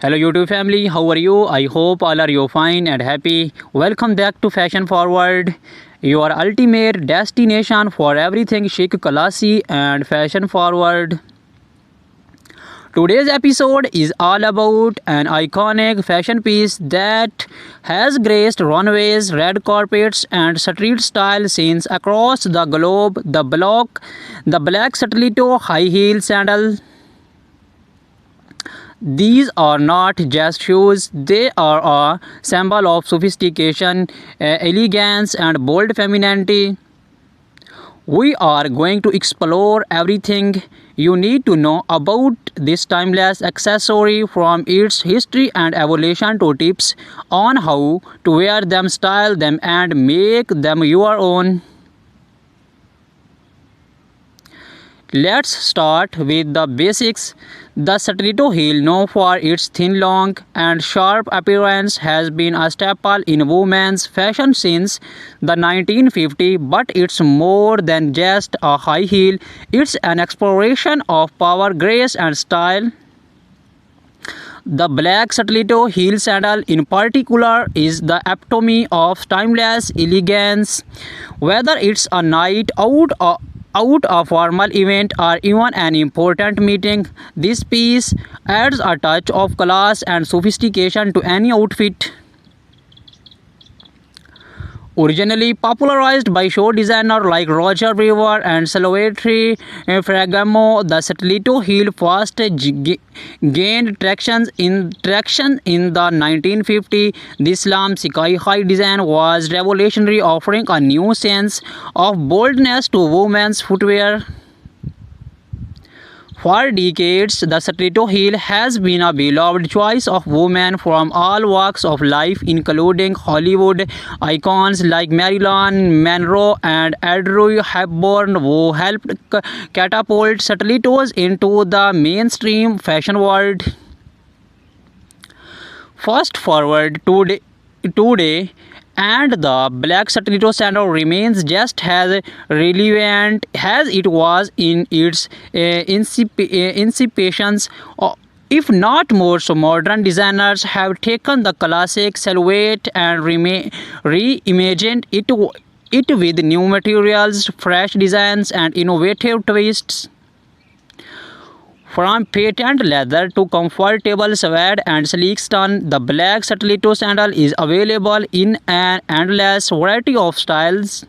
Hello YouTube family, how are you? I hope all are you fine and happy. Welcome back to Fashion Forward, your ultimate destination for everything chic, classy and fashion forward. Today's episode is all about an iconic fashion piece that has graced runways, red carpets, and street style scenes across the globe. The black stiletto high heel sandal. These are not just shoes, they are a symbol of sophistication, elegance, and bold femininity. We are going to explore everything you need to know about this timeless accessory, from its history and evolution to tips on how to wear them, style them, and make them your own. Let's start with the basics. The stiletto heel, known for its thin, long, and sharp appearance, has been a staple in women's fashion since the 1950s, but it's more than just a high heel. It's an exploration of power, grace, and style. The black stiletto heel sandal in particular is the epitome of timeless elegance. Whether it's a night out a formal event or even an important meeting, this piece adds a touch of class and sophistication to any outfit. Originally popularized by show designers like Roger Weaver and Salvatore Ferragamo, the stiletto heel first gained traction in the 1950s. This slim, sky-high design was revolutionary, offering a new sense of boldness to women's footwear. For decades, the stiletto heel has been a beloved choice of women from all walks of life, including Hollywood icons like Marilyn Monroe and Audrey Hepburn, who helped catapult stilettos into the mainstream fashion world. Fast forward today, and the black stiletto sandal remains just as relevant as it was in its incipience. If not more, so modern designers have taken the classic silhouette and reimagined it with new materials, fresh designs, and innovative twists. From patent leather to comfortable suede and sleek stone, the black stiletto sandal is available in an endless variety of styles.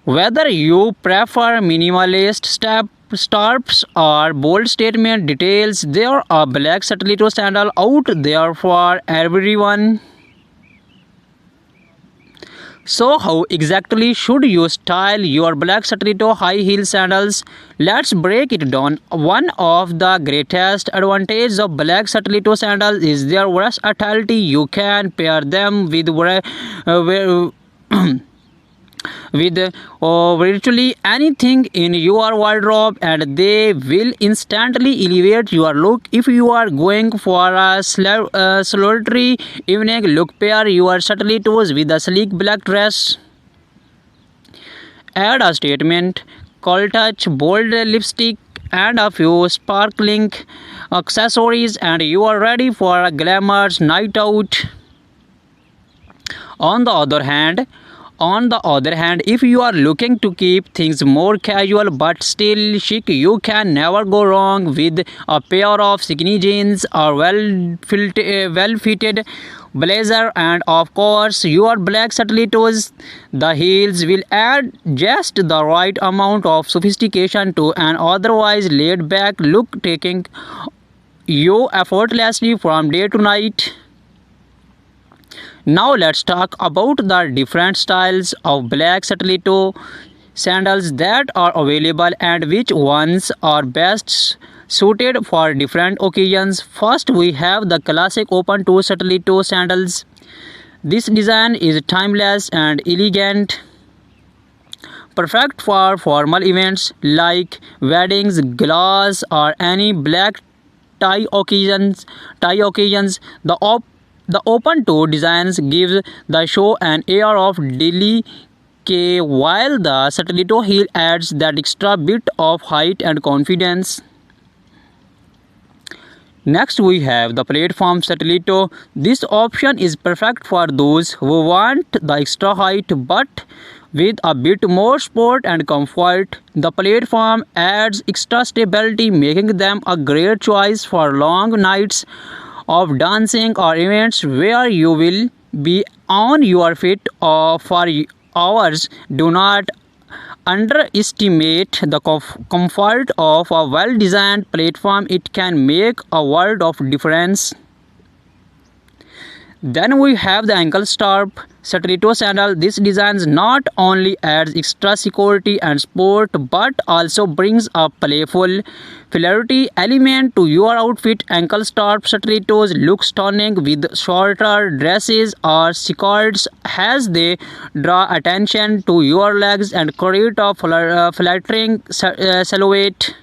Whether you prefer minimalist straps or bold statement details, there are black stiletto sandal out there for everyone. So how exactly should you style your black stiletto high heel sandals? Let's break it down. One of the greatest advantages of black stiletto sandals is their versatility. You can pair them with virtually anything in your wardrobe, and they will instantly elevate your look. If you are going for a solitary evening look, pair your stilettos with a sleek black dress. Add a statement cold touch, bold lipstick, and a few sparkling accessories, and you are ready for a glamorous night out. On the other hand, if you are looking to keep things more casual but still chic, you can never go wrong with a pair of skinny jeans or well-fitted blazer, and of course your black stilettos. The heels will add just the right amount of sophistication to an otherwise laid-back look, taking you effortlessly from day to night. Now let's talk about the different styles of black stiletto sandals that are available and which ones are best suited for different occasions. First, we have the classic open toe stiletto sandals. This design is timeless and elegant, perfect for formal events like weddings, galas, or any black tie occasions. The open toe designs gives the show an air of delicate, while the stiletto heel adds that extra bit of height and confidence. Next we have the platform Satellito. This option is perfect for those who want the extra height but with a bit more support and comfort. The platform adds extra stability, making them a great choice for long nights of dancing or events where you will be on your feet for hours. Do not underestimate the comfort of a well-designed platform. It can make a world of difference. Then we have the ankle strap Satellito sandal. This design not only adds extra security and sport but also brings a playful flairty element to your outfit. Ankle strap Satellitos look stunning with shorter dresses or skirts as they draw attention to your legs and create a flattering silhouette.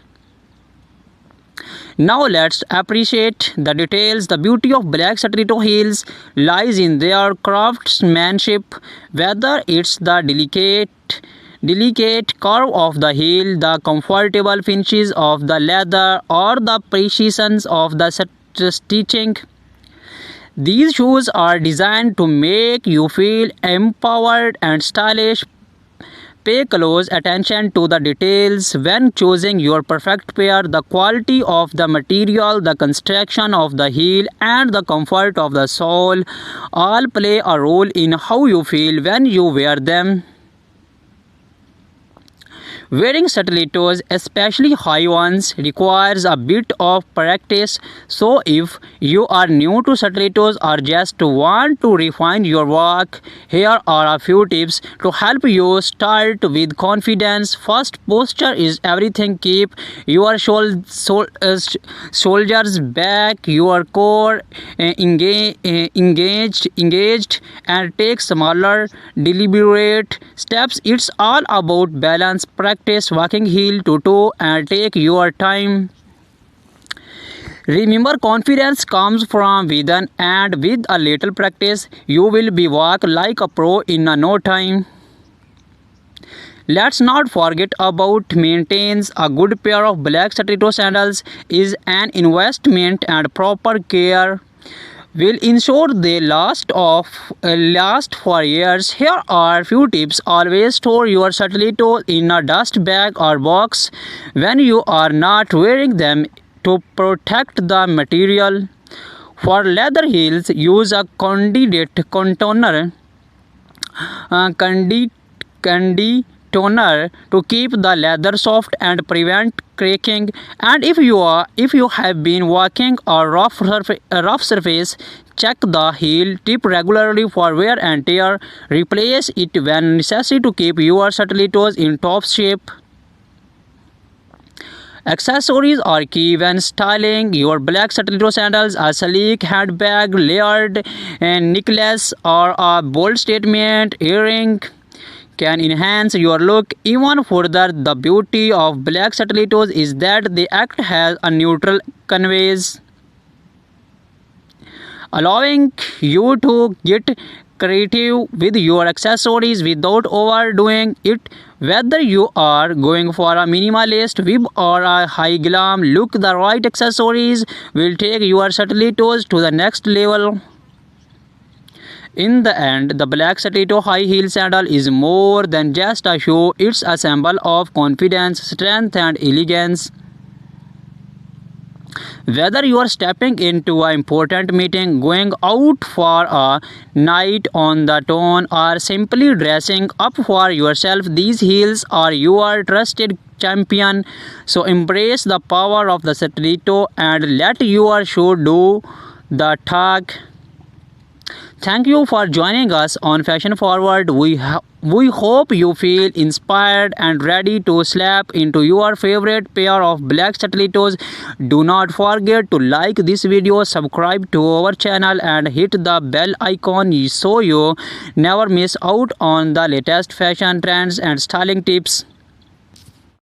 Now let's appreciate the details. The beauty of black Satellito heels lies in their craftsmanship, whether it's the delicate curve of the heel, the comfortable finishes of the leather, or the precision of the stitching. These shoes are designed to make you feel empowered and stylish. Pay close attention to the details when choosing your perfect pair. The quality of the material, the construction of the heel, and the comfort of the sole all play a role in how you feel when you wear them. Wearing Satellitos, especially high ones, requires a bit of practice. So if you are new to Satellitos or just want to refine your walk, here are a few tips to help you start with confidence. First, posture is everything. Keep your shoulders back, your core engaged, and take smaller, deliberate steps. It's all about balance. Practice walking heel to toe and take your time. Remember, confidence comes from within, and with a little practice, you will be walk like a pro in no time. Let's not forget about maintenance. A good pair of black Satellito sandals is an investment, and proper care will ensure they last for years. Here are few tips. Always store your Satellito in a dust bag or box when you are not wearing them to protect the material. For leather heels, use a conditioner to keep the leather soft and prevent cracking. And if you have been walking a rough surface, check the heel tip regularly for wear and tear. Replace it when necessary to keep your Satellitos in top shape. Accessories are key when styling your black Satellito sandals. A sleek handbag, layered necklace, or a bold statement earring can enhance your look even further. The beauty of black Satellitos is that they act as a neutral canvas, allowing you to get creative with your accessories without overdoing it. Whether you are going for a minimalist vibe or a high glam look, the right accessories will take your Satellitos to the next level. In the end, the black Satellito high heel sandal is more than just a shoe. It's a symbol of confidence, strength, and elegance. Whether you are stepping into an important meeting, going out for a night on the town, or simply dressing up for yourself, these heels are your trusted champion. So embrace the power of the Satellito and let your shoe do the talk. Thank you for joining us on Fashion Forward. We hope you feel inspired and ready to slap into your favorite pair of black Satellitos. Do not forget to like this video, subscribe to our channel, and hit the bell icon so you never miss out on the latest fashion trends and styling tips.